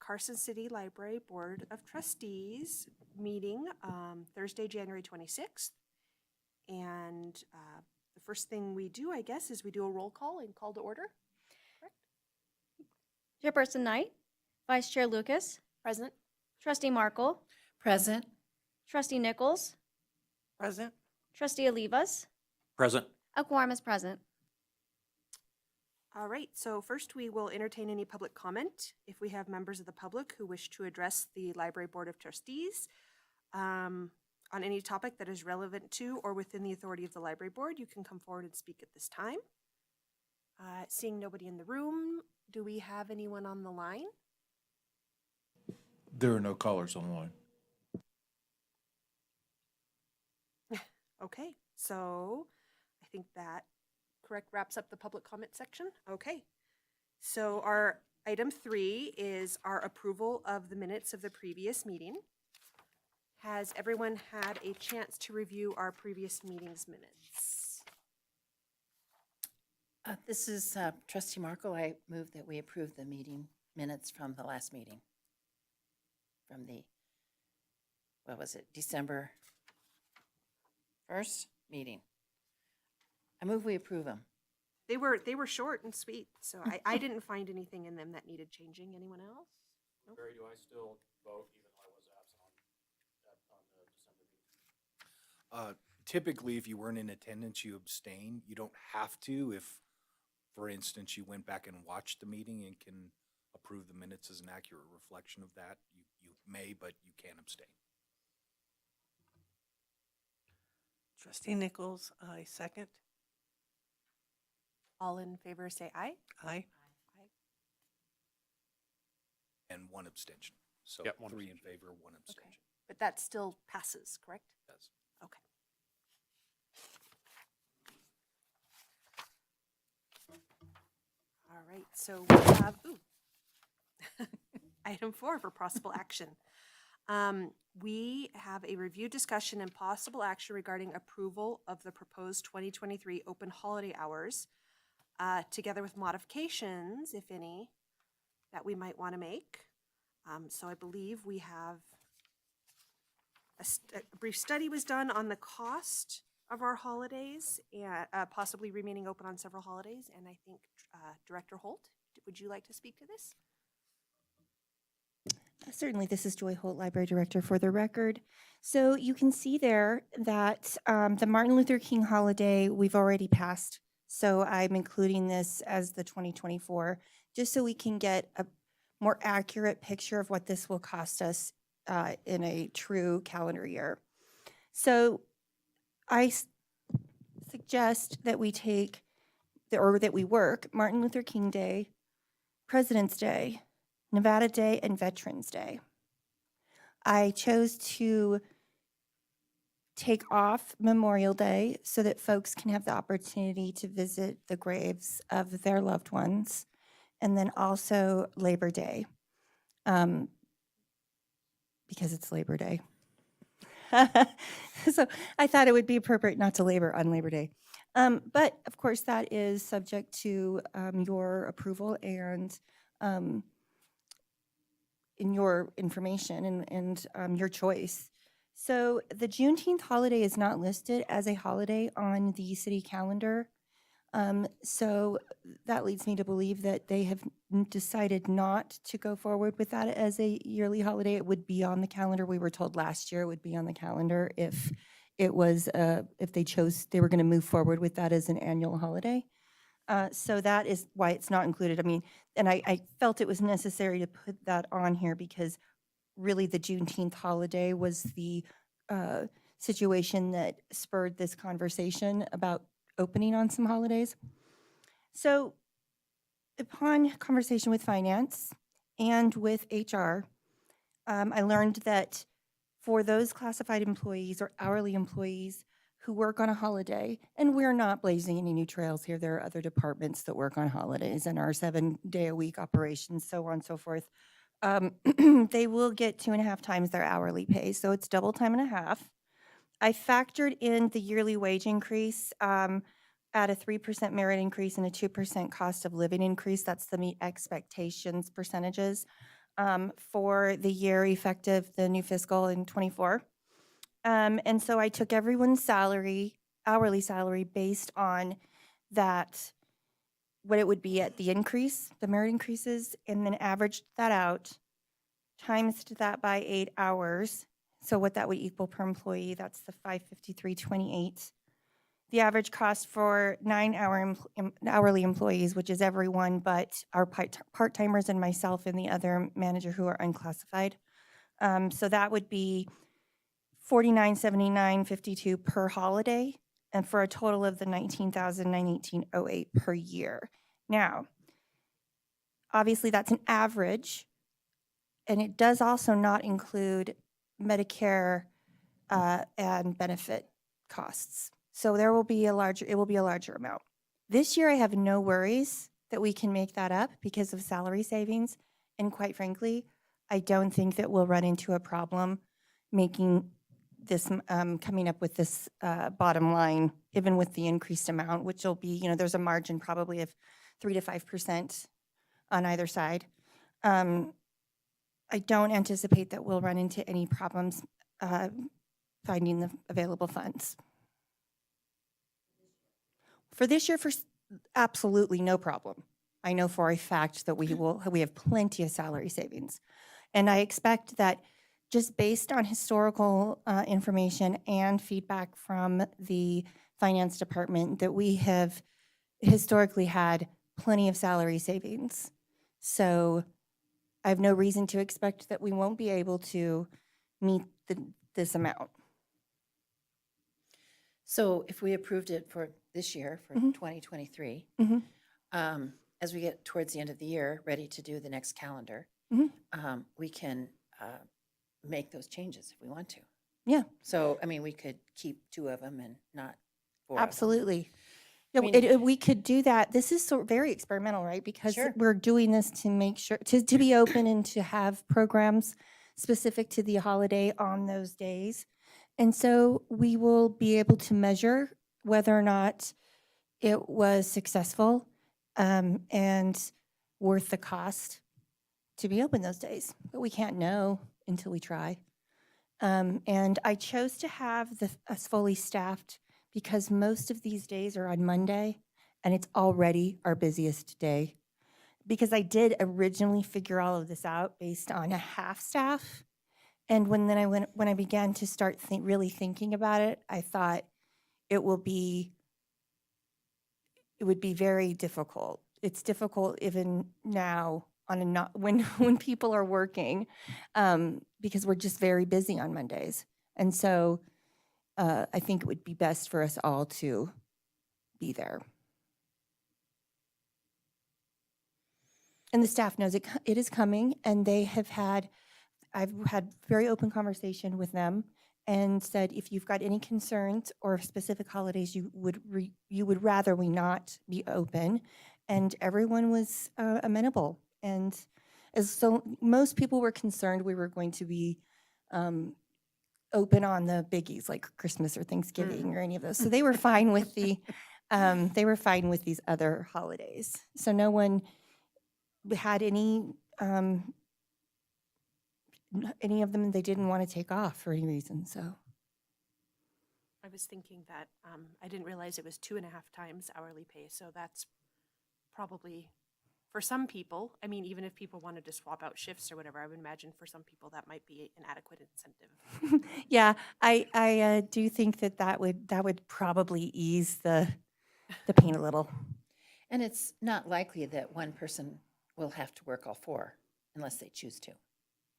Carson City Library Board of Trustees meeting Thursday, January 26th. And the first thing we do, I guess, is we do a roll call and call to order. Correct? Chairperson Knight, Vice Chair Lucas, Present. Trustee Markle, Present. Trustee Nichols, Present. Trustee Olivas. Present. A quorum is present. All right, so first we will entertain any public comment. If we have members of the public who wish to address the Library Board of Trustees on any topic that is relevant to or within the authority of the Library Board, you can come forward and speak at this time. Seeing nobody in the room, do we have anyone on the line? There are no callers online. Okay, so I think that wraps up the public comment section. Okay, so our item 3 is our approval of the minutes of the previous meeting. Has everyone had a chance to review our previous meeting's minutes? This is Trustee Markle. I move that we approve the meeting minutes from the last meeting. From the, what was it, December 1st meeting. I move we approve them. They were short and sweet, so I didn't find anything in them that needed changing. Anyone else? Nope. Barry, do I still vote even though I was absent on the December meeting? Typically, if you weren't in attendance, you abstain. You don't have to if, for instance, you went back and watched the meeting and can approve the minutes as an accurate reflection of that. You may, but you can abstain. Trustee Nichols, I second. All in favor say aye. Aye. And one abstention. So Yep, one 3 in abstention. favor, 1 abstention. But that still passes, correct? Yes. Okay. All right, so we have, item 4 for possible action. We have a review, discussion, and possible action regarding approval of the proposed 2023 open holiday hours, together with modifications, if any, that we might want to make. So I believe we have a brief study was done on the cost of our holidays and possibly remaining open on several holidays. And I think Director Holt, would you like to speak to this? Certainly, this is Joy Holt, Library Director, for the record. So you can see there that the Martin Luther King holiday we've already passed. So I'm including this as the 2024, just so we can get a more accurate picture of what this will cost us in a true calendar year. So I suggest that we take, that we work Martin Luther King Day, President's Day, Nevada Day, and Veterans Day. I chose to take off Memorial Day so that folks can have the opportunity to visit the graves of their loved ones, and then also Labor Day, because it's Labor Day. So I thought it would be appropriate not to labor on Labor Day. But of course, that is subject to your approval and in your information and your choice. So the Juneteenth holiday is not listed as a holiday on the city calendar. So that leads me to believe that they have decided not to go forward with that as a yearly holiday. It would be on the calendar. We were told last year it would be on the calendar if it was, if they chose, they were going to move forward with that as an annual holiday. So that is why it's not included. I mean, and I felt it was necessary to put that on here because really the Juneteenth holiday was the situation that spurred this conversation about opening on some holidays. So upon conversation with finance and with HR, I learned that for those classified employees or hourly employees who work on a holiday, and we're not blazing any new trails here, there are other departments that work on holidays and our 7-day-a-week operations, so on and so forth, they will get 2.5 times their hourly pay, so it's double time and a half. I factored in the yearly wage increase at a 3% merit increase and a 2% cost of living increase. That's the meet expectations percentages. for the year effective the new fiscal in '24. And so I took everyone's salary, hourly salary, based on that, what it would be at the increase, the merit increases, and then averaged that out, times that by 8 hours. So what that would equal per employee, that's the 553.28. The average cost for 9-hour hourly employees, which is everyone but our part-timers and myself and the other manager who are unclassified. So that would be $49.79.52 per holiday, and for a total of the $19,918.08 per year. Now, obviously, that's an average, and it does also not include Medicare and benefit costs. So it will be a larger amount. This year, I have no worries that we can make that up because of salary savings, and quite frankly, I don't think that we'll run into a problem making this, coming up with this bottom line, even with the increased amount, which will be, there's a margin probably of 3 to 5% on either side. I don't anticipate that we'll run into any problems finding the available funds. For this year, absolutely no problem. I know for a fact that we have plenty of salary savings. And I expect that just based on historical information and feedback from the finance department, that we have historically had plenty of salary savings. So I have no reason to expect that we won't be able to meet this amount. So if we approved it for this year, for Mhm. 2023, Mhm. as we get towards the end of the year, ready to do the next calendar, Mhm. we can make those changes if we want to. Yeah, So, I mean, we could keep 2 of them and not 4 of them. absolutely. Yeah, mean- we could do that. This is very experimental, right? Because Sure. we're doing this to make sure, to be open and to have programs specific to the holiday on those days. And so we will be able to measure whether or not it was successful and worth the cost to be open those days. But we can't know until we try. And I chose to have us fully staffed because most of these days are on Monday, and it's already our busiest day. Because I did originally figure all of this out based on a half staff, and when I began to start really thinking about it, I thought it would be very difficult. It's difficult even now on when people are working, because we're just very busy on Mondays. And so I think it would be best for us all to be there. And the staff knows it is coming, and I've had very open conversation with them and said, if you've got any concerns or specific holidays you would rather we not be open, and everyone was amenable. And so most people were concerned we were going to be open on the biggies like Christmas or Thanksgiving or any of those. So they were fine with they were fine with these other holidays. So no one had any of them they didn't want to take off for any reason. So I was thinking that I didn't realize it was 2.5 times hourly pay. So that's probably, for some people, I mean, even if people wanted to swap out shifts or whatever, I would imagine for some people that might be an adequate incentive. yeah, I do think that would probably ease the pain a little. And it's not likely that one person will have to work all 4 unless they choose to.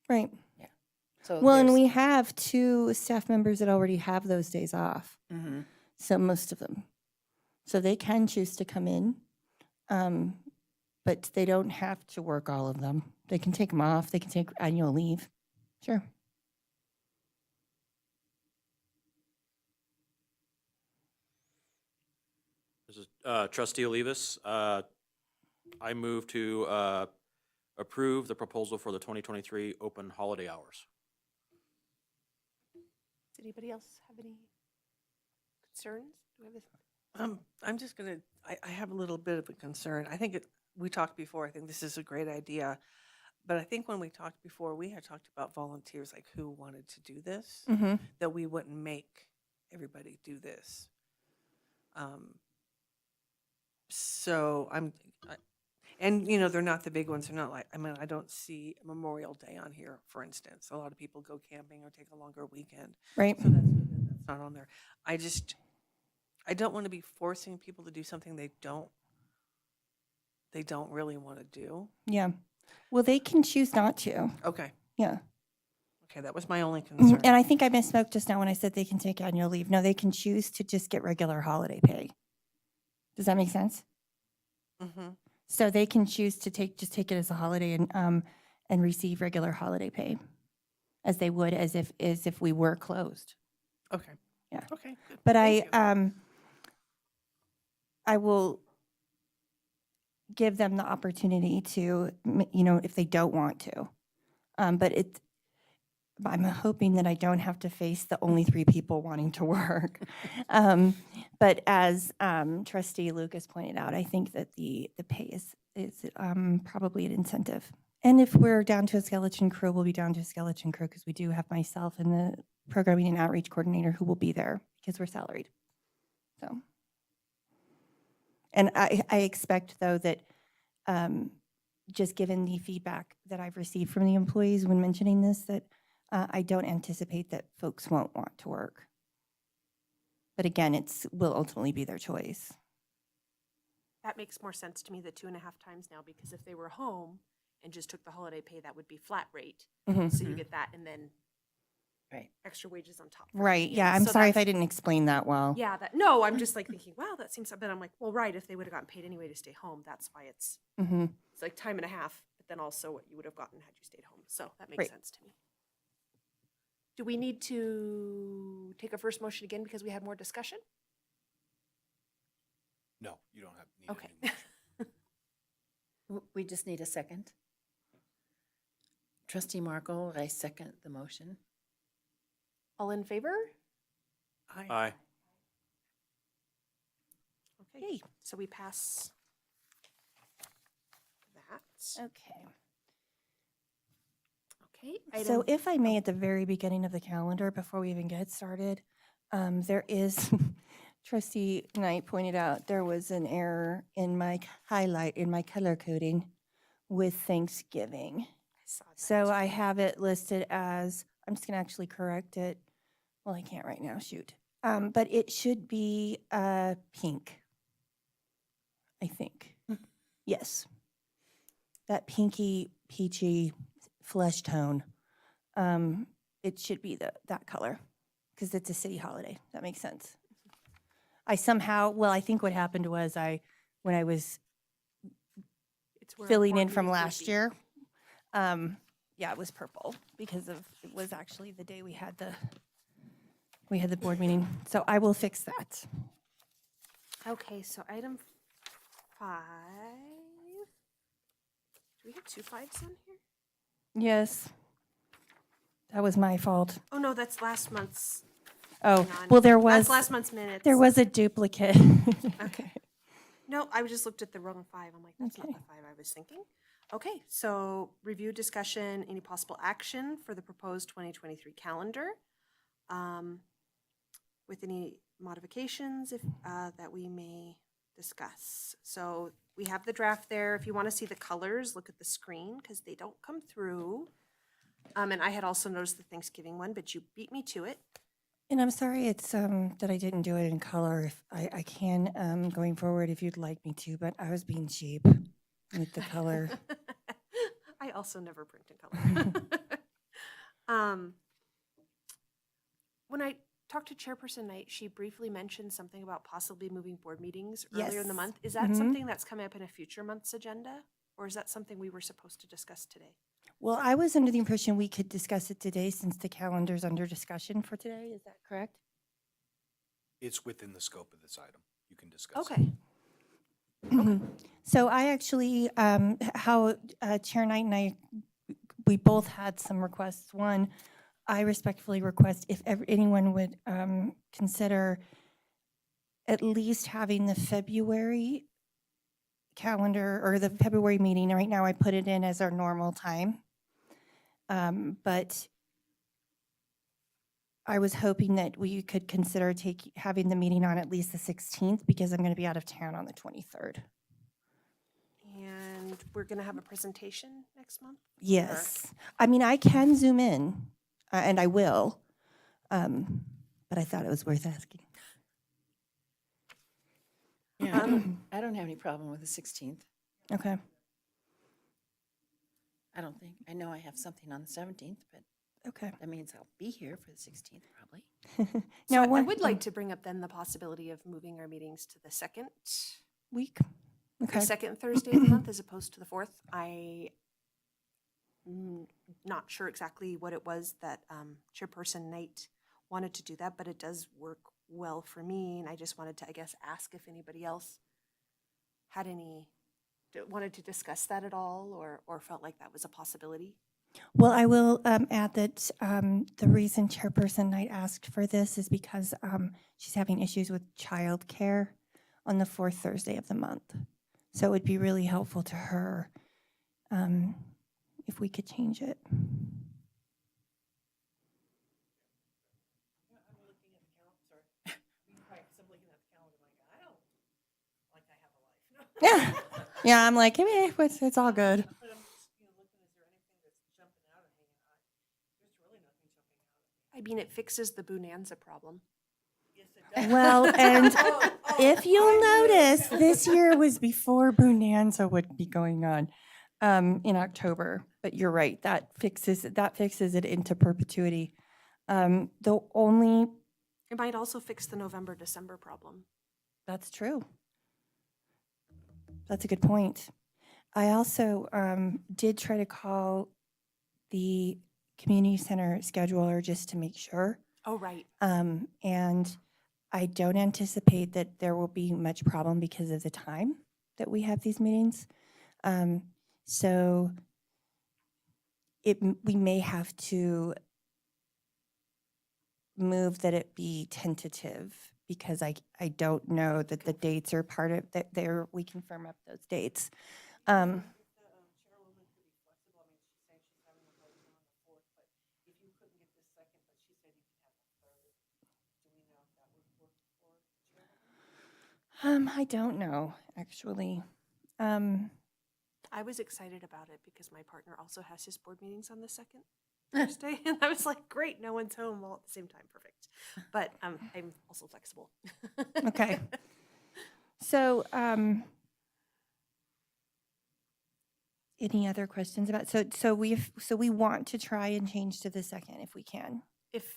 Right. So Well, and there's- we have 2 staff members that already have those days off. Mhm. So most of them. So they can choose to come in, but they don't have to work all of them. They can take them off. They can take annual leave. Sure. This is Trustee Olivas. I move to approve the proposal for the 2023 open holiday hours. Does anybody else have any concerns? Do we have I'm just going to, I have a little bit of a concern. I think we talked before, I think this is a great idea, but I think when we talked before, we had talked about volunteers, like who wanted to do this, Mm-hmm. that we wouldn't make everybody do this. So and you know, they're not the big ones. They're not like, I mean, I don't see Memorial Day on here, for instance. A lot of people go camping or take a longer weekend. Right. So that's not on there. I don't want to be forcing people to do something they don't really want to do. Yeah. Well, they can choose not to. Okay. Yeah. Okay, that was my only Mhm. concern. And I think I misspoke just now when I said they can take annual leave. No, they can choose to just get regular holiday pay. Does that make sense? Mm-hmm. So they can choose to just take it as a holiday and receive regular holiday pay, as they would as if we were closed. Okay. Yeah. Okay. Good. But Thank you. I will give them the opportunity to, if they don't want to. But I'm hoping that I don't have to face the only 3 people wanting to work. But as Trustee Lucas pointed out, I think that the pay is probably an incentive. And if we're down to a skeleton crew, we'll be down to a skeleton crew because we do have myself and the programming and outreach coordinator who will be there because we're salaried. So, and I expect though that just given the feedback that I've received from the employees when mentioning this, that I don't anticipate that folks won't want to work. But again, will ultimately be their choice. That makes more sense to me, the 2.5 times now, because if they were home and just took the holiday pay, that would be flat rate. Mhm. So you get that and then Right. extra wages on top. for Right, coming yeah, in. I'm So sorry if I that's- didn't explain that well. Yeah, no, I'm just like thinking, wow, that seems, but I'm like, well, right, if they would have gotten paid anyway to stay home, that's why it's Hmm. like time and a half, but then also what you would have gotten had you stayed home. So that makes Right. sense to me. Do we need to take a first motion again because we had more discussion? No, you don't need a Okay. new motion. We just need a second. Trustee Markle, I second the motion. All in favor? Aye. Okay, Yay. so we pass that. Okay. Okay. So item- if I may, at the very beginning of the calendar, before we even get started, there is, Trustee Knight pointed out, there was an error in my highlight, in my color coding with Thanksgiving. I saw that So too. I have it listed as, I'm just gonna actually correct it. Well, I can't right now, shoot. But it should be pink, I think. Yes. That pinky, peachy flesh tone. It should be that color because it's a city holiday. That makes sense. I think what happened was when I was It's where our filling board in from meeting would last be. year, yeah, it was purple because it was actually the day we had the board meeting. So I will fix that. Okay, so item 5. Do we have 2 5s on here? Yes. That was my fault. Oh, no, that's last month's. Oh, Hang on. well, That's last month's minutes. there was a duplicate. Okay. No, I just looked at the wrong 5. I'm like, that's Okay. not the 5 I was thinking. Okay, so review, discussion, any possible action for the proposed 2023 calendar, with any modifications that we may discuss. So we have the draft there. If you want to see the colors, look at the screen because they don't come through. And I had also noticed the Thanksgiving one, but you beat me to it. And I'm sorry it's that I didn't do it in color. If I can going forward if you'd like me to, but I was being cheap with the color. I also never print in color. When I talked to Chairperson Knight, she briefly mentioned something about possibly moving board meetings earlier in the Yes. month. Is that Mhm. something that's coming up in a future month's agenda? Or is that something we were supposed to discuss today? Well, I was under the impression we could discuss it today since the calendar's under discussion for today. Is that correct? It's within the scope of this item. You can discuss it. Okay. So I actually, how Chair Knight and I, we both had some requests. One, I respectfully request if anyone would consider at least having the February calendar or the February meeting, right now I put it in as our normal time. But I was hoping that we could consider having the meeting on at least the 16th because I'm going to be out of town on the 23rd. And we're going to have a presentation next month? Yes. I mean, I can Zoom in, and I will, but I thought it was worth asking. Yeah, I don't have any problem with the 16th. Okay. I don't think, I know I have something on the 17th, but Okay. that means I'll be here for the 16th probably. So Now, I one would like to bring up then the possibility of moving our meetings to the second week. the Okay. second Thursday of the month as opposed to the fourth. Not sure exactly what it was that Chairperson Knight wanted to do that, but it does work well for me. And I just wanted to, I guess, ask if anybody else had wanted to discuss that at all or felt like that was a possibility. Well, I will add that the reason Chairperson Knight asked for this is because she's having issues with childcare on the fourth Thursday of the month. So it would be really helpful to her if we could change it. Yeah, yeah. I'm like, it's all good. I mean, it fixes the Bonanza problem. Well, and if you'll notice, this year was before Bonanza would be going on in October. But you're right, that fixes it into perpetuity. The only It might also fix the November-December problem. That's true. That's a good point. I also did try to call the community center scheduler just to make sure. Oh, right. And I don't anticipate that there will be much problem because of the time that we have these meetings. So we may have to move that it be tentative because I don't know that the dates are part of that. We can firm up those dates. I don't know, actually. I was excited about it because my partner also has his board meetings on the second Thursday. And I was like, great, no one's home all at the same time. Perfect. But I'm also flexible. Okay. So, any other questions about, so we want to try and change to the second if we can. If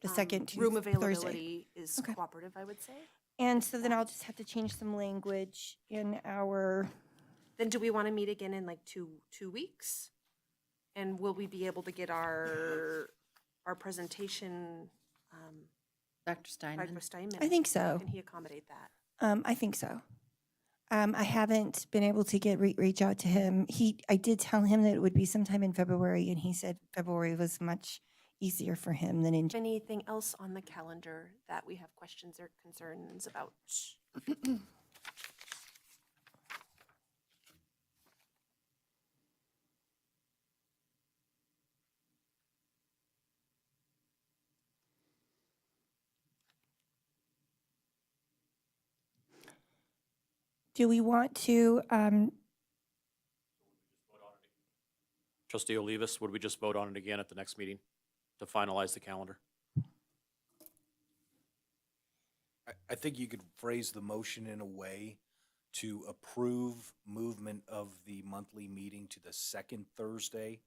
The second room Thursday. availability is Okay. cooperative, I would say. And so then I'll just have to change some language in our, Then do we want to meet again in like two weeks? And will we be able to get our presentation, Dr. Steinman? Dr. Steinman? I think so. Can he accommodate that? I think so. I haven't been able to reach out to him. I did tell him that it would be sometime in February, and he said February was much easier for him than in. Anything else on the calendar that we have questions or concerns about? Do we want to, Trustee Olivas, would we just vote on it again at the next meeting to finalize the calendar? I think you could phrase the motion in a way to approve movement of the monthly meeting to the second Thursday,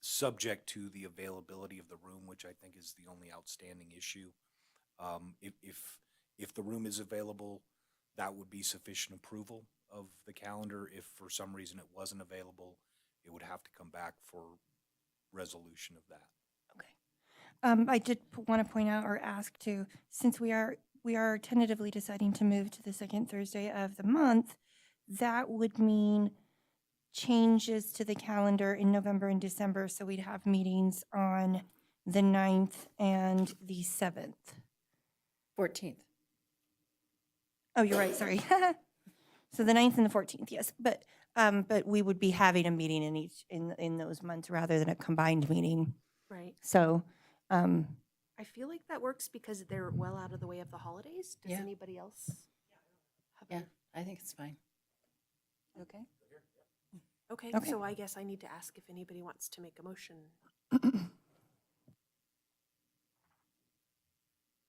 subject to the availability of the room, which I think is the only outstanding issue. If the room is available, that would be sufficient approval of the calendar. If for some reason it wasn't available, it would have to come back for resolution of that. okay. I did want to point out or ask too, since we are tentatively deciding to move to the second Thursday of the month, that would mean changes to the calendar in November and December. So we'd have meetings on the 9th and the 7th. 14th. Oh, you're right, sorry. So the 9th and the 14th, yes, but we would be having a meeting in those months rather than a combined meeting. Right. So, I feel like that works because they're well out of the way of the holidays. Does Yeah. anybody else have Yeah, a- I think it's fine. Okay. Okay, Okay. so I guess I need to ask if anybody wants to make a motion.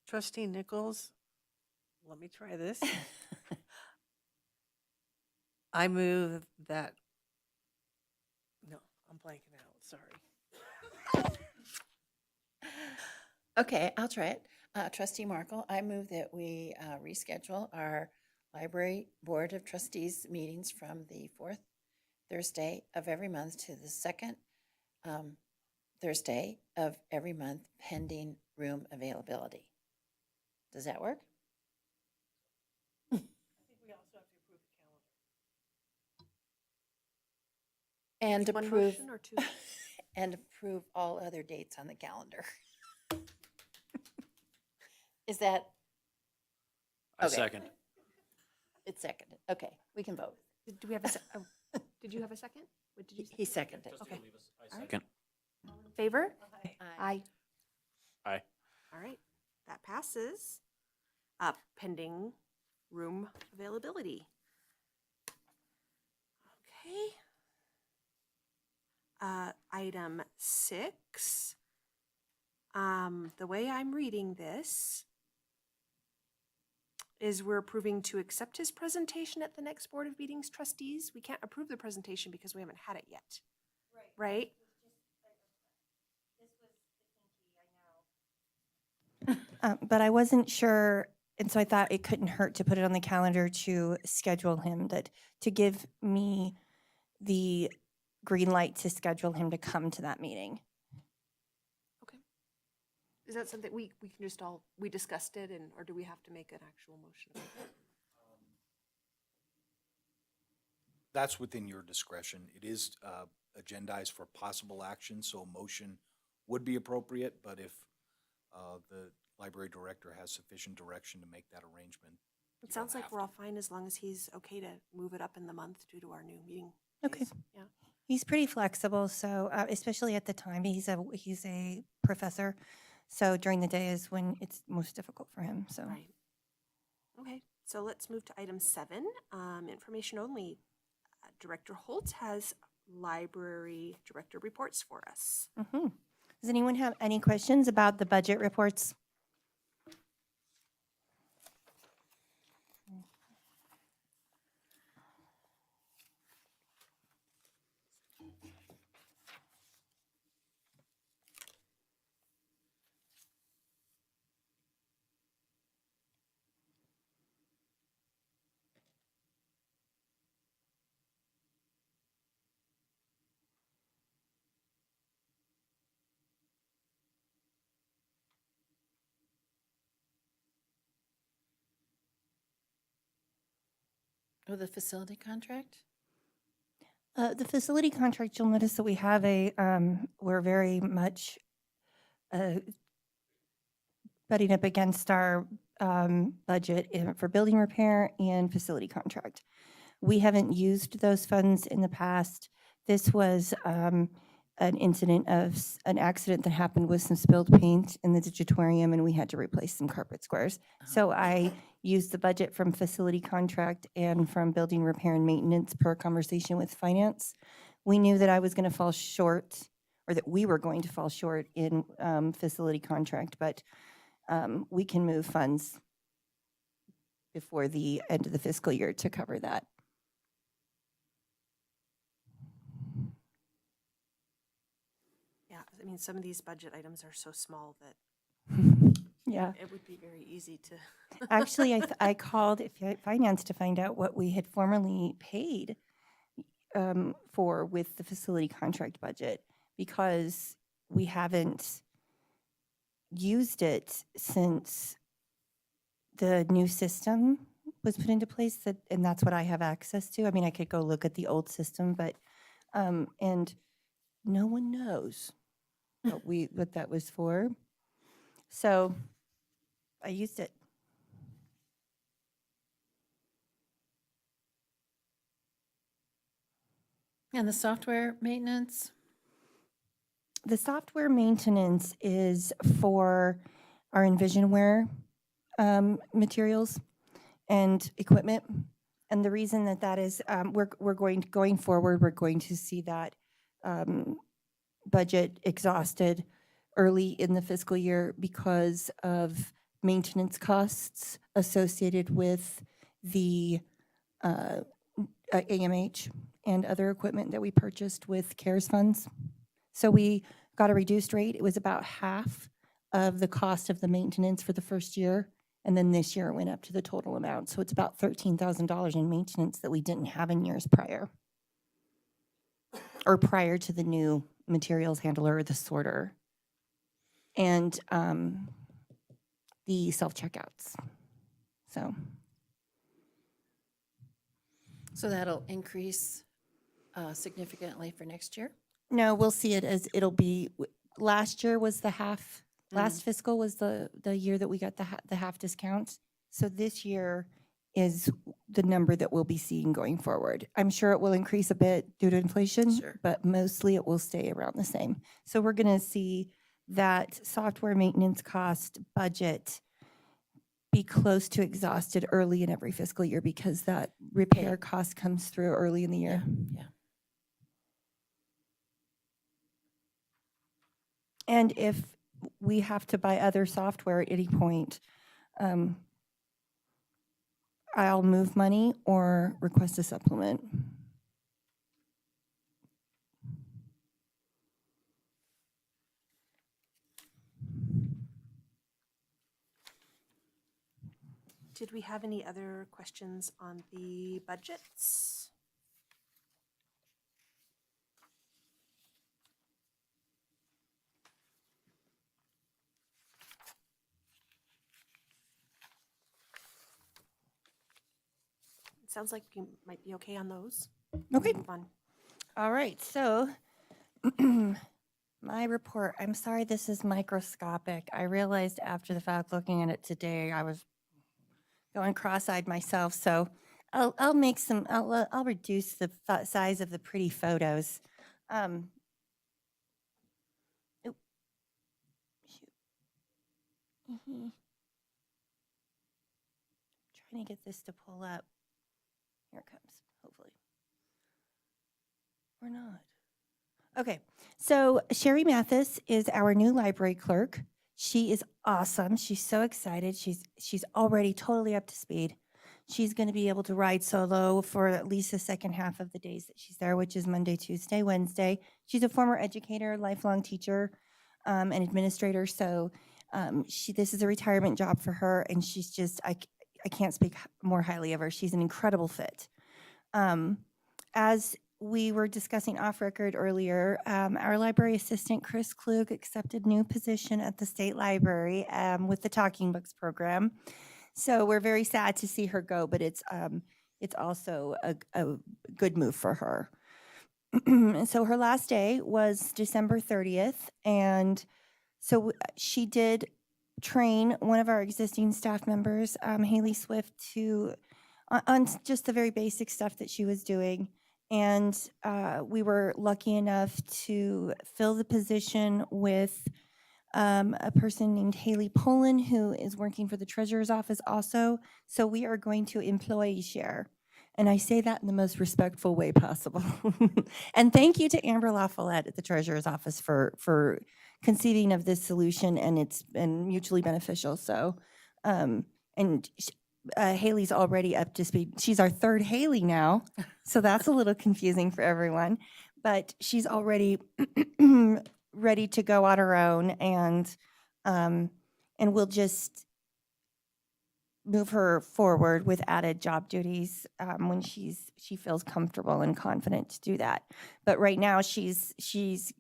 Trustee Nichols, let me try this. I move that, no, I'm blanking out, sorry. Okay, I'll try it. Trustee Markle, I move that we reschedule our Library Board of Trustees meetings from the fourth Thursday of every month to the second Thursday of every month pending room availability. Does that work? And One approve, motion or two? and approve all other dates on the calendar. Is that, I Okay. second. it's seconded. Okay, we can vote. Do we have a did you have a second? What did you say? He seconded. Okay. I second. Favor? Aye. Aye. All right, that passes. Pending room availability. Okay. Item 6. The way I'm reading this is we're approving to accept his presentation at the next Board of Meetings trustees. We can't approve the presentation because we haven't had it yet. Right? but I wasn't sure, and so I thought it couldn't hurt to put it on the calendar to schedule him, to give me the green light to schedule him to come to that meeting. Okay. Is that something we can just we discussed it, or do we have to make an actual motion? That's within your discretion. It is agendized for possible action, so a motion would be appropriate, but if the library director has sufficient direction to make that arrangement. It you sounds don't like have we're to. all fine as long as he's okay to move it up in the month due to our new meeting. Okay. days. Yeah. He's pretty flexible, so especially at the time, he's a professor, so during the day is when it's most difficult for him, so. Right. Okay, so let's move to item 7, information only. Director Holt has library director reports for us. Mhm. Does anyone have any questions about the budget reports? Oh, the facility contract? The facility contract, you'll notice that we have we're very much butting up against our budget for building repair and facility contract. We haven't used those funds in the past. This was an incident of an accident that happened with some spilled paint in the digitorium, and we had to replace some carpet squares. So I used the budget from facility contract and from building repair and maintenance per conversation with finance. We knew that I was going to fall short, or that we were going to fall short in facility contract, but we can move funds before the end of the fiscal year to cover that. Yeah, I mean, some of these budget items are so small that Yeah. it would be very easy to. Actually, I called finance to find out what we had formerly paid for with the facility contract budget, because we haven't used it since the new system was put into place, and that's what I have access to. I mean, I could go look at the old system, but, and no one knows what that was for. So I used it. And the software maintenance? The software maintenance is for our Envisionware materials and equipment. And the reason that that is, going forward, we're going to see that budget exhausted early in the fiscal year because of maintenance costs associated with the AMH and other equipment that we purchased with CARES funds. So we got a reduced rate. It was about half of the cost of the maintenance for the first year. And then this year it went up to the total amount. So it's about $13,000 in maintenance that we didn't have in years prior. Or prior to the new materials handler or the sorter. And the self-checkouts. So that'll increase significantly for next year? No, we'll see it as it'll be, last year was the half, last fiscal was the year that we got the half discount. So this year is the number that we'll be seeing going forward. I'm sure it will increase a bit due to inflation, Sure. but mostly it will stay around the same. So we're going to see that software maintenance cost budget be close to exhausted early in every fiscal year because that repair cost comes through early in the year. Yeah. And if we have to buy other software at any point, I'll move money or request a supplement. Did we have any other questions on the budgets? It sounds like you might be okay on those. Okay. Move on. All right, so my report, I'm sorry this is microscopic. I realized after the fact, looking at it today, I was going cross-eyed myself, so I'll make some, I'll reduce the size of the pretty photos. Oop. Shoot. Trying to get this to pull up. Here it comes, hopefully. Or not. Okay, so Sherry Mathis is our new library clerk. She is awesome. She's so excited. She's already totally up to speed. She's going to be able to ride solo for at least the second half of the days that she's there, which is Monday, Tuesday, Wednesday. She's a former educator, lifelong teacher, and administrator. So this is a retirement job for her, and she's just, I can't speak more highly of her. She's an incredible fit. As we were discussing off record earlier, our library assistant, Chris Klug, accepted new position at the state library with the Talking Books program. So we're very sad to see her go, but it's also a good move for her. So her last day was December 30th, and so she did train one of our existing staff members, Haley Swift, on just the very basic stuff that she was doing. And we were lucky enough to fill the position with a person named Haley Poland, who is working for the treasurer's office also. So we are going to employee share. And I say that in the most respectful way possible. And thank you to Amber LaFollette at the treasurer's office for conceiving of this solution, and it's been mutually beneficial. So, Haley's already up to speed. She's our third Haley now, so that's a little confusing for everyone. But she's already ready to go on her own, and we'll just move her forward with added job duties when she feels comfortable and confident to do that. But right now, she's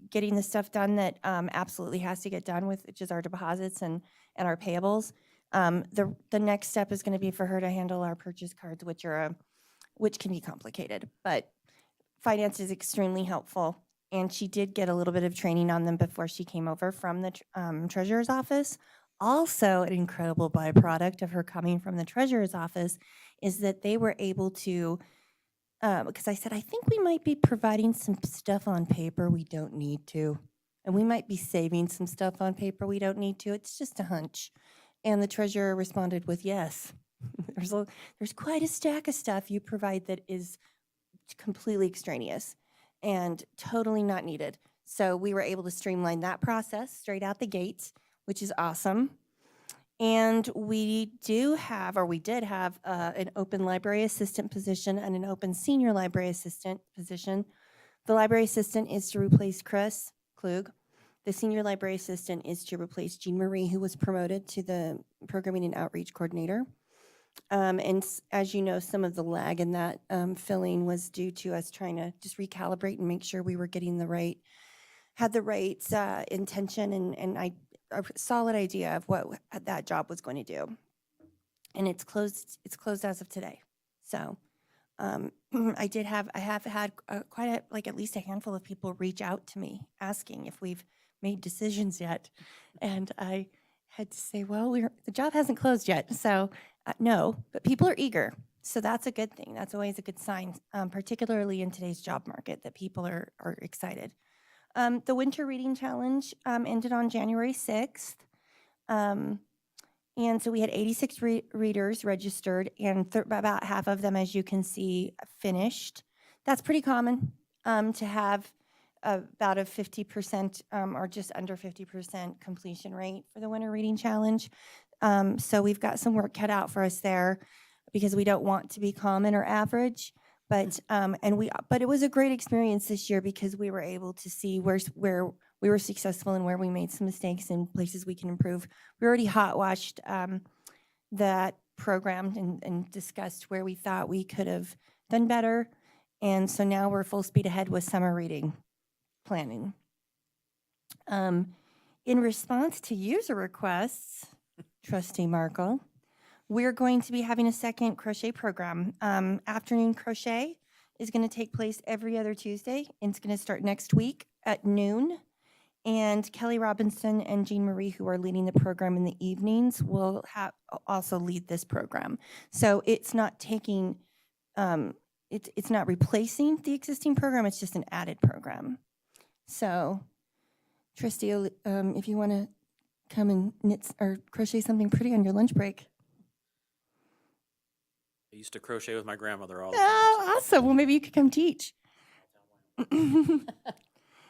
getting the stuff done that absolutely has to get done with, which is our deposits and our payables. The next step is going to be for her to handle our purchase cards, which can be complicated, but finance is extremely helpful. And she did get a little bit of training on them before she came over from the treasurer's office. Also, an incredible byproduct of her coming from the treasurer's office is that they were able to because I said, I think we might be providing some stuff on paper we don't need to. And we might be saving some stuff on paper we don't need to. It's just a hunch. And the treasurer responded with, yes. There's quite a stack of stuff you provide that is completely extraneous and totally not needed. So we were able to streamline that process straight out the gates, which is awesome. And we did have an open library assistant position and an open senior library assistant position. The library assistant is to replace Chris Klug. The senior library assistant is to replace Jean Marie, who was promoted to the programming and outreach coordinator. As you know, some of the lag in that filling was due to us trying to just recalibrate and make sure we were getting had the right intention and a solid idea of what that job was going to do. And it's closed as of today. So I have had at least a handful of people reach out to me asking if we've made decisions yet. And I had to say, well, the job hasn't closed yet. So no, but people are eager. So that's a good thing. That's always a good sign, particularly in today's job market, that people are excited. The Winter Reading Challenge ended on January 6th. And so we had 86 readers registered, and about half of them, as you can see, finished. That's pretty common to have about a 50% or just under 50% completion rate for the Winter Reading Challenge. So we've got some work cut out for us there because we don't want to be common or average. But but it was a great experience this year because we were able to see where we were successful and where we made some mistakes and places we can improve. We already hot washed that program and discussed where we thought we could have done better. And so now we're full speed ahead with summer reading planning. In response to user requests, Trustee Markle, we're going to be having a second crochet program. Afternoon crochet is going to take place every other Tuesday. And it's going to start next week at noon. And Kelly Robinson and Jean Marie, who are leading the program in the evenings, will also lead this program. So it's not taking, it's not replacing the existing program. It's just an added program. So, Trustee, if you want to come and knit or crochet something pretty on your lunch break. I used to crochet with my grandmother all the time. Oh, awesome. Well, maybe you could come teach.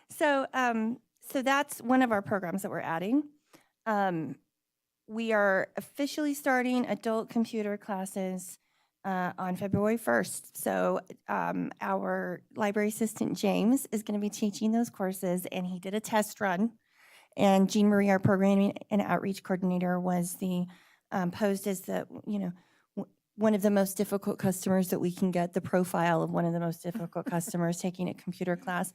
So that's one of our programs that we're adding. We are officially starting adult computer classes on February 1st. So our library assistant, James, is going to be teaching those courses, and he did a test run. And Jean Marie, our programming and outreach coordinator, was posed as one of the most difficult customers that we can get, the profile of one of the most difficult customers taking a computer class.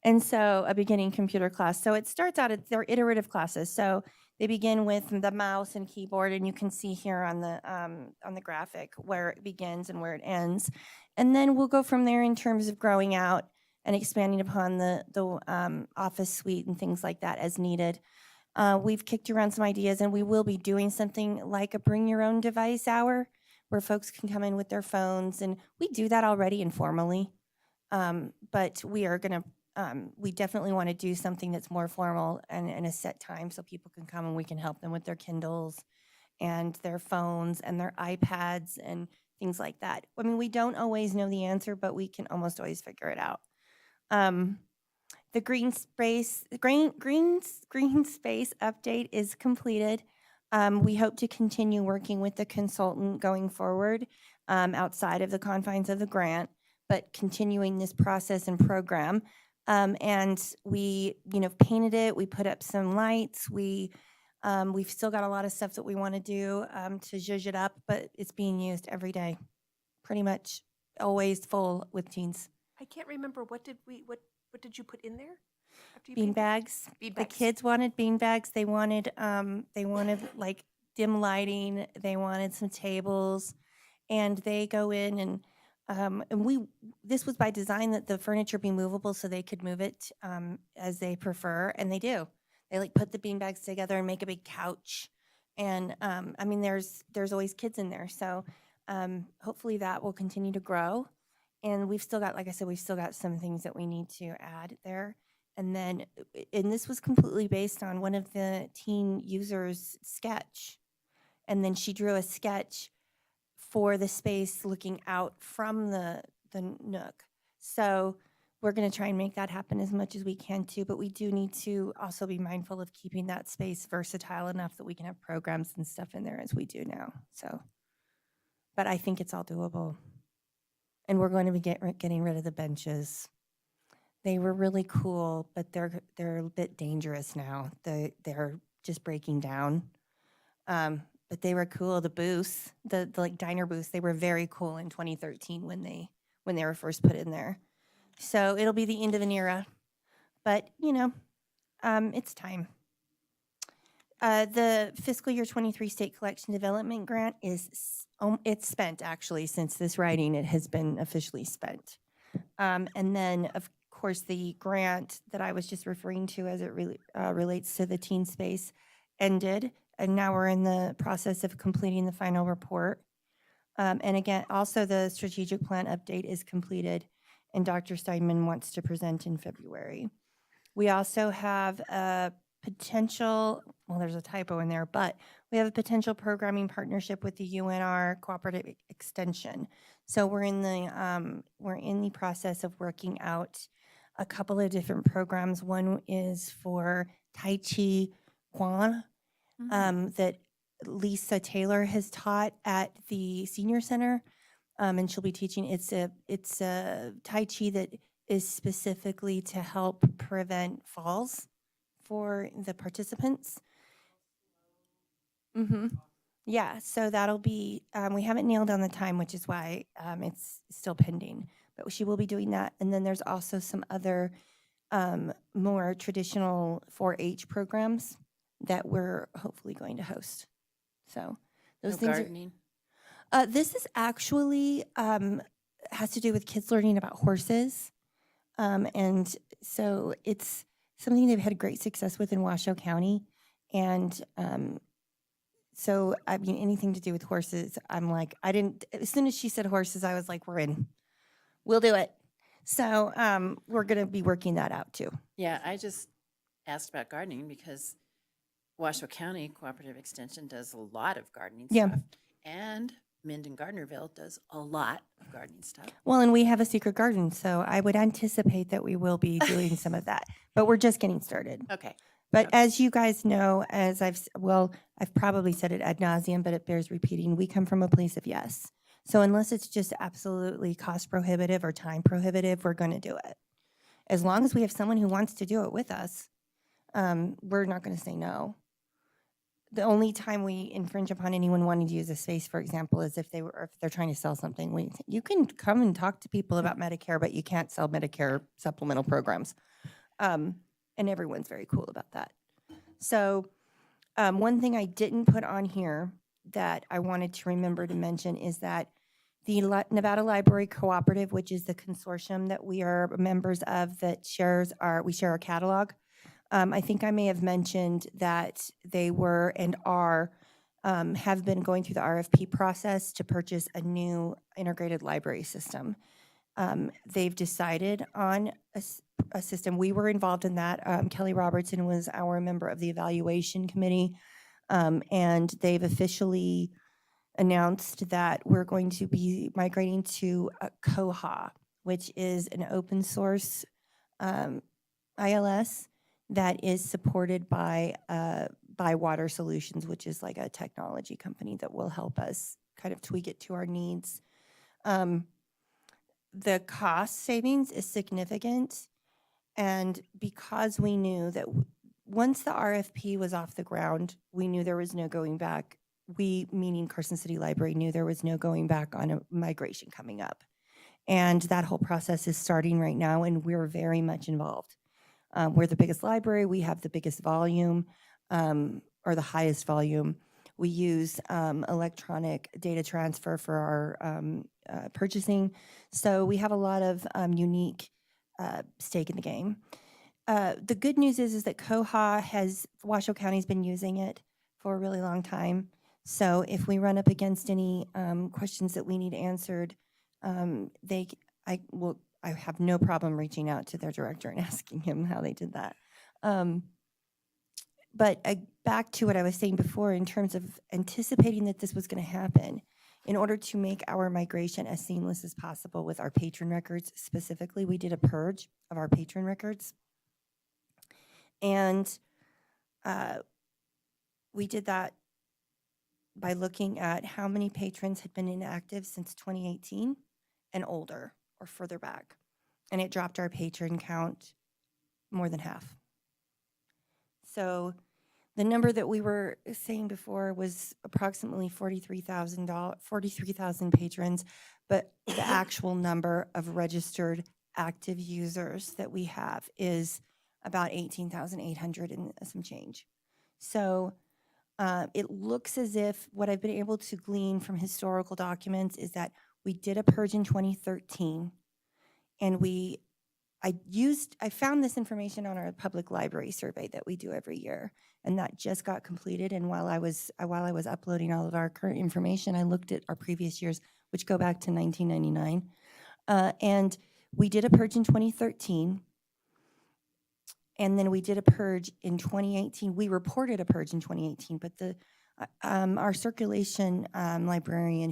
And so a beginning computer class. So it starts out, they're iterative classes. So they begin with the mouse and keyboard, and you can see here on the graphic where it begins and where it ends. And then we'll go from there in terms of growing out and expanding upon the office suite and things like that as needed. We've kicked around some ideas, and we will be doing something like a bring your own device hour where folks can come in with their phones. And we do that already informally. But we are going to we definitely want to do something that's more formal and a set time so people can come and we can help them with their Kindles and their phones and their iPads and things like that. I mean, we don't always know the answer, but we can almost always figure it out. The green space update is completed. We hope to continue working with the consultant going forward outside of the confines of the grant, but continuing this process and program. And we, painted it. We put up some lights. We've still got a lot of stuff that we want to do to zhuzh it up, but it's being used every day, pretty much always full with teens. I can't remember, what did you put in there? after you Bean painted? bags. Bean The bags. kids wanted bean bags. They wanted like dim lighting. They wanted some tables, and they go in and this was by design that the furniture be movable so they could move it as they prefer, and they do. They like put the bean bags together and make a big couch, and there's always kids in there, so hopefully that will continue to grow. And we've still got, like I said, we've still got some things that we need to add there. And then, and this was completely based on one of the teen users' sketch. And then she drew a sketch for the space looking out from the nook. So we're going to try and make that happen as much as we can too, but we do need to also be mindful of keeping that space versatile enough that we can have programs and stuff in there as we do now. So, but I think it's all doable. And we're going to be getting rid of the benches. They were really cool, but they're a bit dangerous now. They're just breaking down. But they were cool. The booths, the like diner booths, they were very cool in 2013 when they were first put in there. So it'll be the end of an era, but it's time. The fiscal year 23 state collection development grant is it's spent actually since this writing. It has been officially spent, and then of course the grant that I was just referring to as it really relates to the teen space ended. And now we're in the process of completing the final report. And again, also the strategic plan update is completed, and Dr. Steinman wants to present in February. We also have a potential, well, there's a typo in there, but we have a potential programming partnership with the UNR Cooperative Extension. So we're in the process of working out a couple of different programs. One is for Tai Chi Quan, that Lisa Taylor has taught at the senior center, and she'll be teaching. It's a Tai Chi that is specifically to help prevent falls for the participants. Yeah, so that'll be. We haven't nailed down the time, which is why it's still pending. But she will be doing that, and then there's also some other more traditional 4-H programs that we're hopefully going to host. So those No things gardening. are. This is actually has to do with kids learning about horses, and so it's something they've had great success with in Washoe County, and so I mean anything to do with horses. I'm like, I didn't. As soon as she said horses, I was like, we're in. We'll do it. So we're going to be working that out too. Yeah, I just asked about gardening because Washoe County Cooperative Extension does a lot of gardening Yeah. stuff. And Minden Gardnerville does a lot of gardening stuff. Well, and we have a secret garden, so I would anticipate that we will be doing some of that. But we're just getting started. Okay. But Okay. as you guys know, as I've probably said it ad nauseum, but it bears repeating, we come from a place of yes. So unless it's just absolutely cost prohibitive or time prohibitive, we're going to do it. As long as we have someone who wants to do it with us, we're not going to say no. The only time we infringe upon anyone wanting to use a space, for example, is if they're trying to sell something. You can come and talk to people about Medicare, but you can't sell Medicare supplemental programs. And everyone's very cool about that. So one thing I didn't put on here that I wanted to remember to mention is that the Nevada Library Cooperative, which is the consortium that we are members of that we share our catalog. I think I may have mentioned that they were and have been going through the RFP process to purchase a new integrated library system. They've decided on a system. We were involved in that. Kelly Robertson was our member of the evaluation committee, and they've officially announced that we're going to be migrating to Koha, which is an open source ILS that is supported by Water Solutions, which is like a technology company that will help us kind of tweak it to our needs. The cost savings is significant, and because we knew that once the RFP was off the ground, we knew there was no going back. We, meaning Carson City Library, knew there was no going back on a migration coming up. And that whole process is starting right now, and we're very much involved. We're the biggest library. We have the biggest volume, or the highest volume. We use electronic data transfer for our purchasing. So we have a lot of unique stake in the game. The good news is that Koha Washoe County's been using it for a really long time. So if we run up against any questions that we need answered, I have no problem reaching out to their director and asking him how they did that. But back to what I was saying before, in terms of anticipating that this was going to happen, in order to make our migration as seamless as possible with our patron records specifically, we did a purge of our patron records. And we did that by looking at how many patrons had been inactive since 2018 and older or further back. And it dropped our patron count more than half. So the number that we were saying before was approximately 43,000 patrons, but the actual number of registered active users that we have is about 18,800 and some change. So it looks as if what I've been able to glean from historical documents is that we did a purge in 2013, and I found this information on our public library survey that we do every year, and that just got completed. And while I was uploading all of our current information, I looked at our previous years, which go back to 1999, and we did a purge in 2013. And then we did a purge in 2018. We reported a purge in 2018, but our circulation librarian,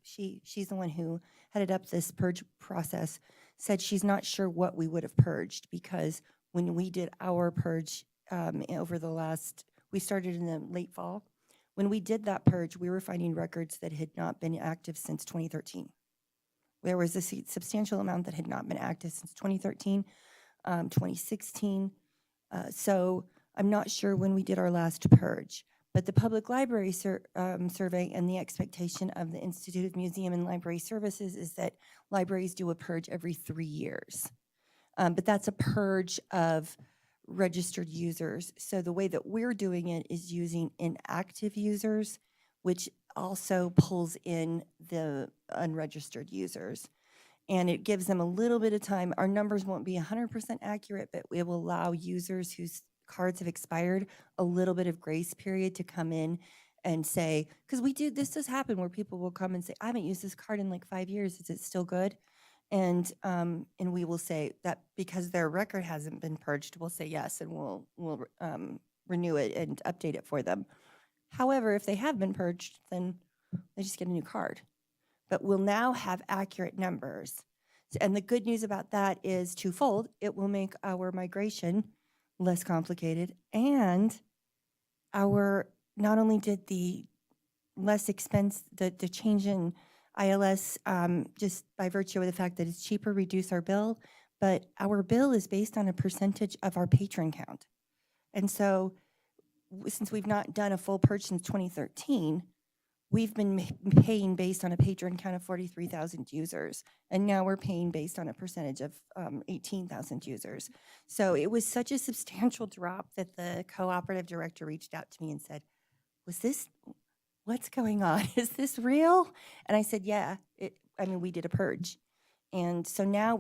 she's the one who headed up this purge process, said she's not sure what we would have purged, because when we did our purge we started in the late fall. When we did that purge, we were finding records that had not been active since 2013. There was a substantial amount that had not been active since 2013. 2016. So I'm not sure when we did our last purge, but the public library survey and the expectation of the Institute of Museum and Library Services is that libraries do a purge every 3 years. But that's a purge of registered users. So the way that we're doing it is using inactive users, which also pulls in the unregistered users. And it gives them a little bit of time. Our numbers won't be 100% accurate, but it will allow users whose cards have expired a little bit of grace period to come in and say, because this does happen where people will come and say, I haven't used this card in like 5 years. Is it still good? And we will say that because their record hasn't been purged, we'll say yes, and we'll renew it and update it for them. However, if they have been purged, then they just get a new card. But we'll now have accurate numbers. And the good news about that is twofold. It will make our migration less complicated, and not only did the less expense, the change in ILS, just by virtue of the fact that it's cheaper, reduce our bill, but our bill is based on a percentage of our patron count. And so since we've not done a full purge since 2013, we've been paying based on a patron count of 43,000 users, and now we're paying based on a percentage of 18,000 users. So it was such a substantial drop that the cooperative director reached out to me and said, what's going on? Is this real? And I said, yeah, we did a purge. And so now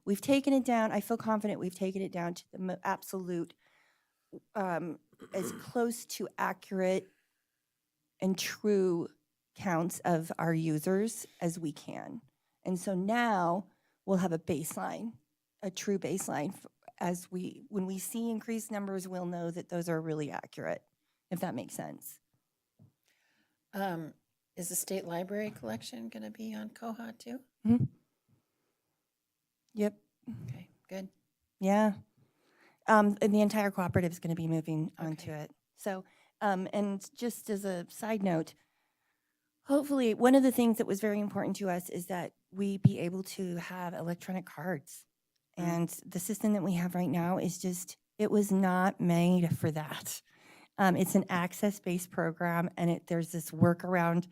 we've taken it down. I feel confident we've taken it down to the absolute, as close to accurate and true counts of our users as we can. And so now we'll have a baseline, a true baseline. When we see increased numbers, we'll know that those are really accurate, if that makes sense. Is the state library collection going to be on Koha too? Mm-hmm. Yep. Okay, good. Yeah. And the entire cooperative is going to be moving onto Okay. it. So, and just as a side note, hopefully one of the things that was very important to us is that we be able to have electronic cards. And the system that we have right now it was not made for that. It's an access-based program, and there's this workaround.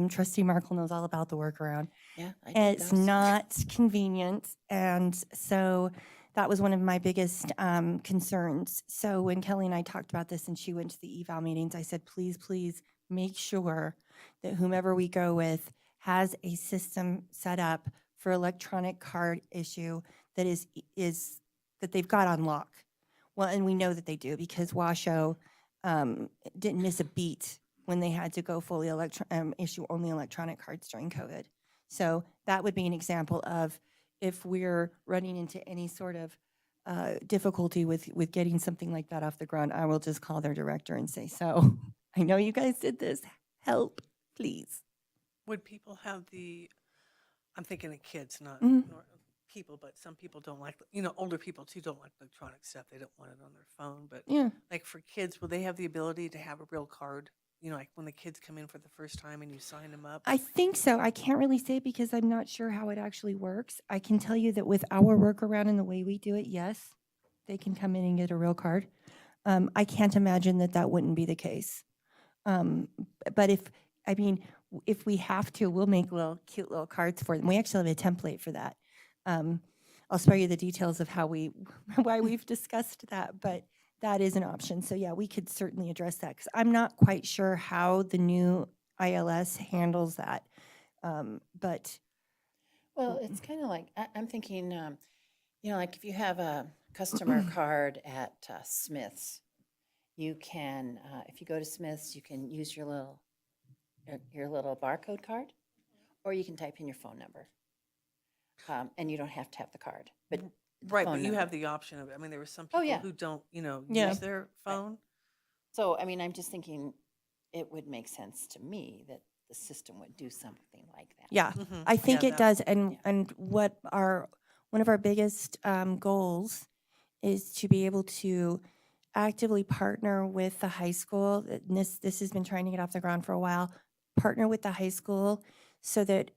Trustee Markle knows all about the workaround. Yeah, I did And it's those. not convenient. And so that was one of my biggest concerns. So when Kelly and I talked about this and she went to the eval meetings, I said, please make sure that whomever we go with has a system set up for electronic card issue that is that they've got on lock. Well, and we know that they do, because Washoe didn't miss a beat when they had to go fully issue only electronic cards during COVID. So that would be an example of if we're running into any sort of difficulty with getting something like that off the ground, I will just call their director and say, so I know you guys did this. Help, please. Would people have I'm thinking of kids, not Mhm. people, but some people don't like, older people too don't like electronic stuff. They don't want it on their phone. But Yeah. like for kids, will they have the ability to have a real card? Like when the kids come in for the first time and you sign them up? I think so. I can't really say because I'm not sure how it actually works. I can tell you that with our workaround and the way we do it, yes, they can come in and get a real card. I can't imagine that that wouldn't be the case. But I mean, if we have to, we'll make cute little cards for them. We actually have a template for that. I'll spare you the details of how why we've discussed that, but that is an option. So yeah, we could certainly address that because I'm not quite sure how the new ILS handles that. But Well, it's kind of like, I'm thinking, like if you have a customer card at Smith's, you can, if you go to Smith's, you can use your little barcode card, or you can type in your phone number. And you don't have to have the card, but the Right, phone but you number. have the option of it. I mean, there were some Oh, people yeah. who don't, Yeah. use their phone. So, I mean, I'm just thinking it would make sense to me that the system would do something like that. yeah, Mhm. I think Yeah, it that- does. Yeah. And what one of our biggest goals is to be able to actively partner with the high school. And this has been trying to get off the ground for a while. Partner with the high school so that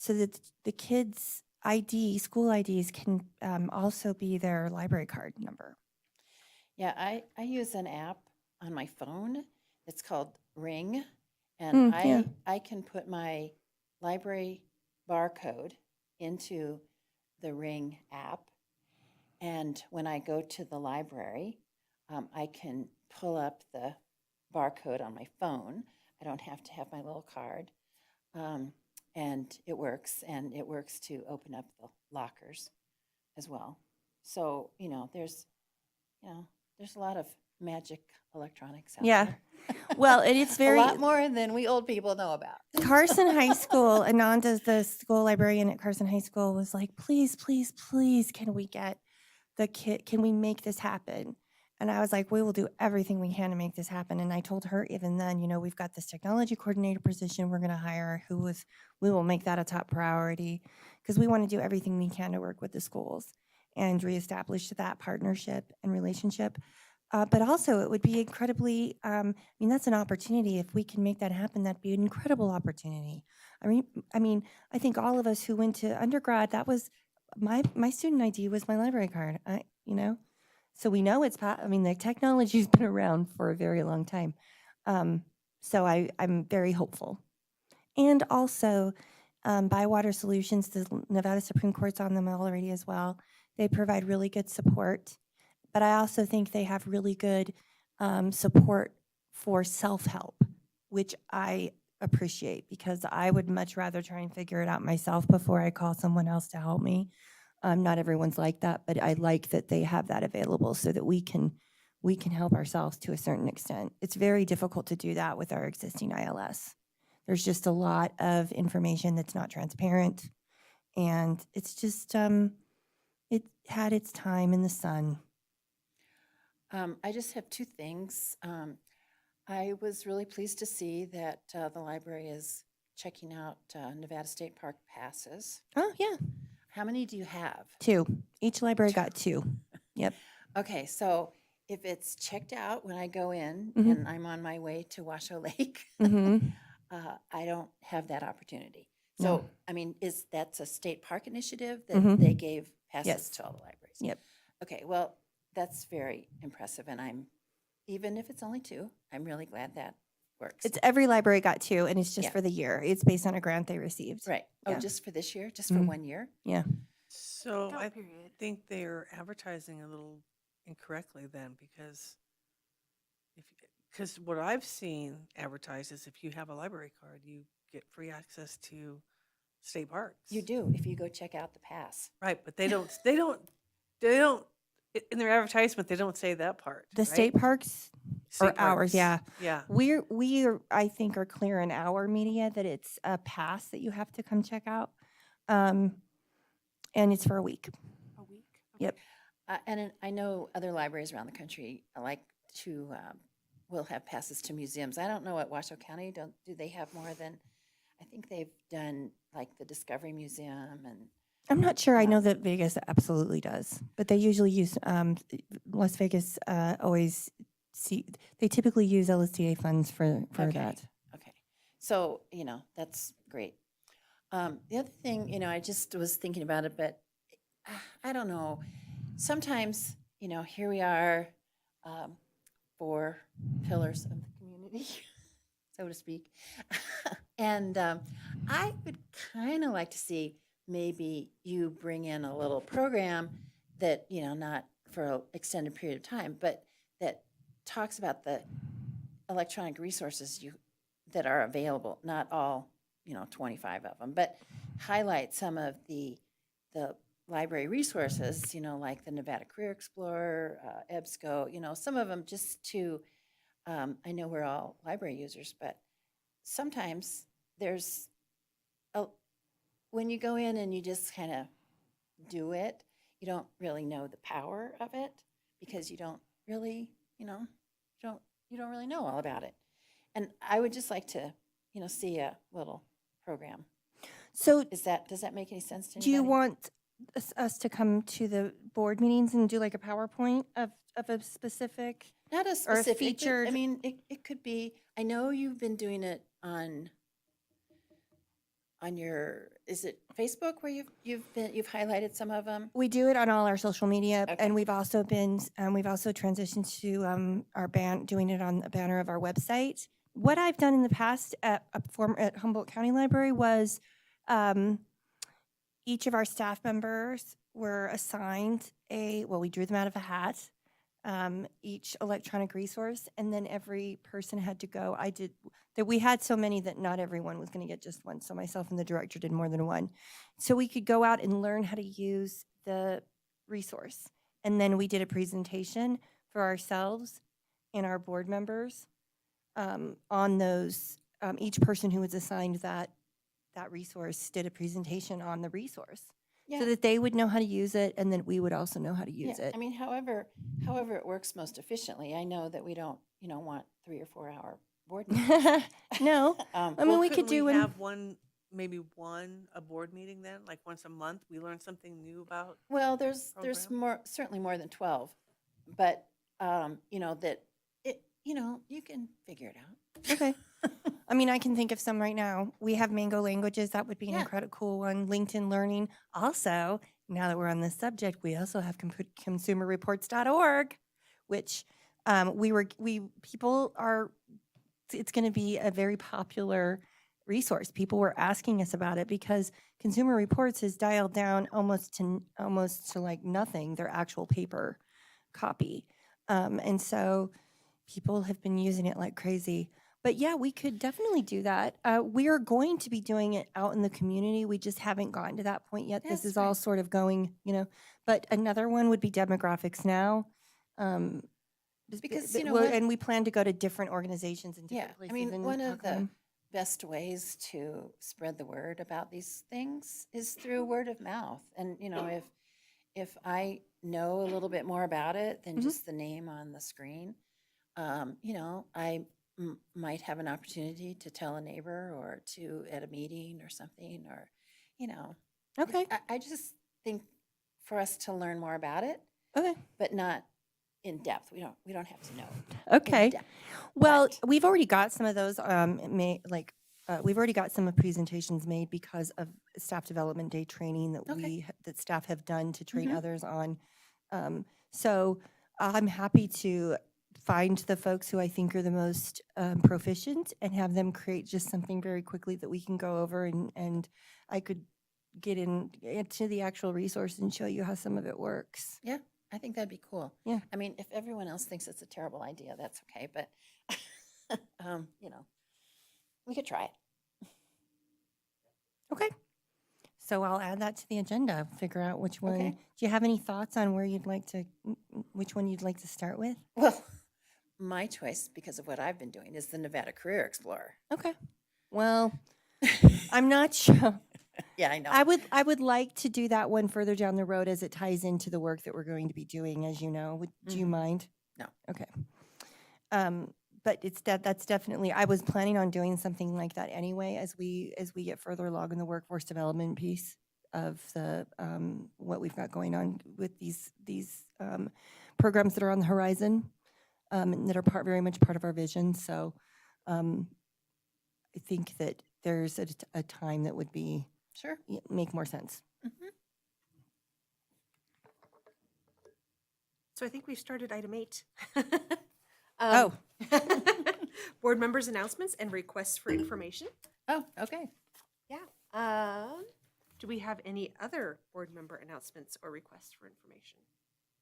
so that the kids' school IDs can also be their library card number. Yeah, I use an app on my phone. It's called Ring, and Yeah. I can put my library barcode into the Ring app, and when I go to the library, I can pull up the barcode on my phone. I don't have to have my little card, and it works to open up the lockers as well. So there's a lot of magic electronics out Yeah. there. Well, and it's very a lot more than we old people know about. Carson High School, Ananda's the school librarian at Carson High School was like, please, please, please, can we get can we make this happen? And I was like, we will do everything we can to make this happen. And I told her even then, we've got this technology coordinator position we're going to hire we will make that a top priority because we want to do everything we can to work with the schools and reestablish that partnership and relationship. But also, it would be incredibly, that's an opportunity. If we can make that happen, that'd be an incredible opportunity. I think all of us who went to undergrad, that was my student ID was my library card. So we know the technology's been around for a very long time. So I'm very hopeful. And also, Bywater Solutions, the Nevada Supreme Court's on them already as well. They provide really good support. But I also think they have really good support for self-help, which I appreciate because I would much rather try and figure it out myself before I call someone else to help me. Not everyone's like that, but I like that they have that available so that we can help ourselves to a certain extent. It's very difficult to do that with our existing ILS. There's just a lot of information that's not transparent, and it's just it had its time in the sun. I just have two things. I was really pleased to see that the library is checking out Nevada State Park passes. Oh yeah, How many do you have? 2. Each library got 2. Yep. Okay, so if it's checked out when I go in Mhm. and I'm on my way to Washoe Lake, Mm-hmm. I don't have that opportunity. No. So, that's a state park initiative that Mhm. they gave passes Yes. to all the libraries. Yep. Okay, well, that's very impressive, and even if it's only 2, I'm really glad that works. It's every library got 2, and it's just Yeah. for the year. It's based on a grant they received. Right. Oh, Yeah. just for this year? Just for Mhm. 1 year? Yeah. So Doubt I period. think they're advertising a little incorrectly then because what I've seen advertised is if you have a library card, you get free access to state parks. You do, if you go check out the pass. Right, but they don't In their advertisement, they don't say that part, The right? state parks or State ours, parks. yeah. Yeah. We are, I think, are clear in our media that it's a pass that you have to come check out. And it's for a week. A week? Yep. I know other libraries around the country like to, will have passes to museums. I don't know at Washoe County, do they have more than, I think they've done like the Discovery Museum and, I'm not sure. I know that Vegas absolutely does, but they usually use Las Vegas. Always they typically use LSTA funds for Okay. that. Okay. So, that's great. The other thing, I just was thinking about it, but I don't know. Sometimes, here we are, 4 pillars of the community, so to speak. And I would kind of like to see maybe you bring in a little program that, not for an extended period of time, but that talks about the electronic resources that are available, not all, 25 of them, but highlight some of the library resources, like the Nevada Career Explorer, EBSCO, some of them just to, I know we're all library users, but sometimes there's when you go in and you just kind of do it, you don't really know the power of it because you don't really, you don't really know all about it. And I would just like to, see a little program. So, Does that make any sense to do you anybody? want us to come to the board meetings and do like a PowerPoint of a specific? Not a or a specific, but, featured- I mean, it could be, I know you've been doing it on your, is it Facebook where you've highlighted some of them? We do it on all our social media, Okay. and we've also transitioned to our doing it on the banner of our website. What I've done in the past at Humboldt County Library was each of our staff members were assigned we drew them out of a hat, each electronic resource, and then every person had to go. We had so many that not everyone was going to get just one. So myself and the director did more than one. So we could go out and learn how to use the resource. And then we did a presentation for ourselves and our board members on those. Each person who was assigned that resource did a presentation on the resource. Yeah. So that they would know how to use it, and then we would also know how to use it. I mean, however it works most efficiently. I know that we don't, want 3 or 4 hour board meetings. No, I mean, Well, we could couldn't do have maybe a board meeting then, like once a month. We learn something new about. Well, there's Program? certainly more than 12, but that it, you can figure it out. Okay. I mean, I can think of some right now. We have Mango Languages. That would be an Yeah. incredible cool one. LinkedIn Learning. Also, now that we're on this subject, we also have consumerreports.org, which it's going to be a very popular resource. People were asking us about it because Consumer Reports has dialed down almost to like nothing, their actual paper copy. And so people have been using it like crazy. But yeah, we could definitely do that. We are going to be doing it out in the community. We just haven't gotten to that point yet. This That's is all right. sort of going, But another one would be Demographics Now. Because, and we plan to go to different organizations and Yeah, different places. I mean, and one talk of about 'em. the best ways to spread the word about these things is through word of mouth. And, if I know a little bit more about it than Mhm. just the name on the screen, I might have an opportunity to tell a neighbor or at a meeting or something, or, Okay. I just think for us to learn more about it, Okay. but not in depth. We don't have to know. Okay. In depth. Well, But- we've already got some of those we've already got some presentations made because of staff development day training that Okay. that staff have done to train Mhm. others on. So I'm happy to find the folks who I think are the most proficient and have them create just something very quickly that we can go over, and I could get into the actual resource and show you how some of it works. Yeah, I think that'd be cool. Yeah. I mean, if everyone else thinks it's a terrible idea, that's okay, but, we could try it. Okay. So I'll add that to the agenda, figure out which one. Okay. Do you have any thoughts on where you'd like to, which one you'd like to start with? Well, my choice, because of what I've been doing, is the Nevada Career Explorer. Okay. Well, I'm not sure. Yeah, I know. I would like to do that one further down the road as it ties into the work that we're going to be doing, as you know. Do you Mhm. mind? No. Okay. But that's definitely, I was planning on doing something like that anyway as we get further along in the workforce development piece of the what we've got going on with these programs that are on the horizon, and that are very much part of our vision. So I think that there's a time that would be Sure. make more sense. Mhm. So I think we've started item 8. Oh. Board members' announcements and requests for information. Oh, okay. Yeah. Do we have any other board member announcements or requests for information?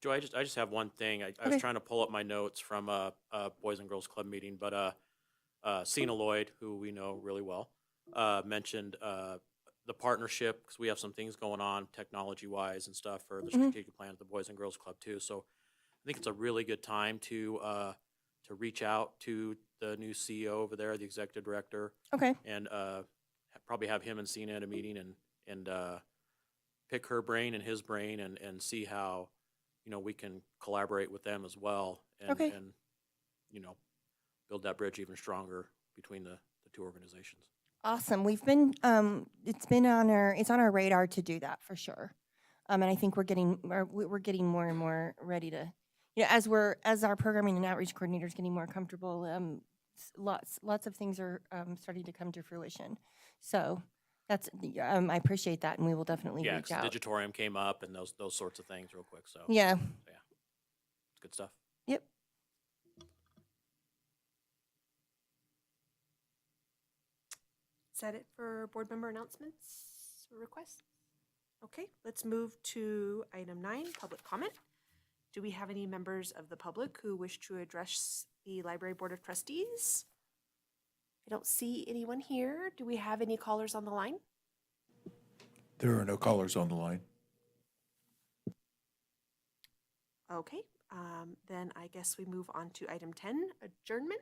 Joe, I just have one thing. I Okay. was trying to pull up my notes from a Boys and Girls Club meeting, but Sina Lloyd, who we know really well, mentioned the partnership, because we have some things going on technology-wise and stuff for the Mhm. strategic plan at the Boys and Girls Club too. So I think it's a really good time to reach out to the new CEO over there, the executive director, Okay. and probably have him and Sina at a meeting and pick her brain and his brain and see how, we can collaborate with them as well and, Okay. and build that bridge even stronger between the two organizations. Awesome. We've been it's on our radar to do that for sure. And I think we're getting more and more ready to, as our programming and outreach coordinators getting more comfortable, lots of things are starting to come to fruition. So that's I appreciate that, and we will definitely Yeah, reach 'cause out. Digitorium came up and those sorts of things real quick. So Yeah. it's good stuff. Yep. Is that it for board member announcements or requests? Okay, let's move to item 9, public comment. Do we have any members of the public who wish to address the Library Board of Trustees? I don't see anyone here. Do we have any callers on the line? There are no callers on the line. Okay, then I guess we move on to item 10, adjournment.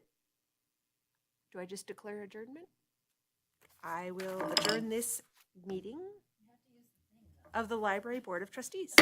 Do I just declare adjournment? I will adjourn this meeting of the Library Board of Trustees.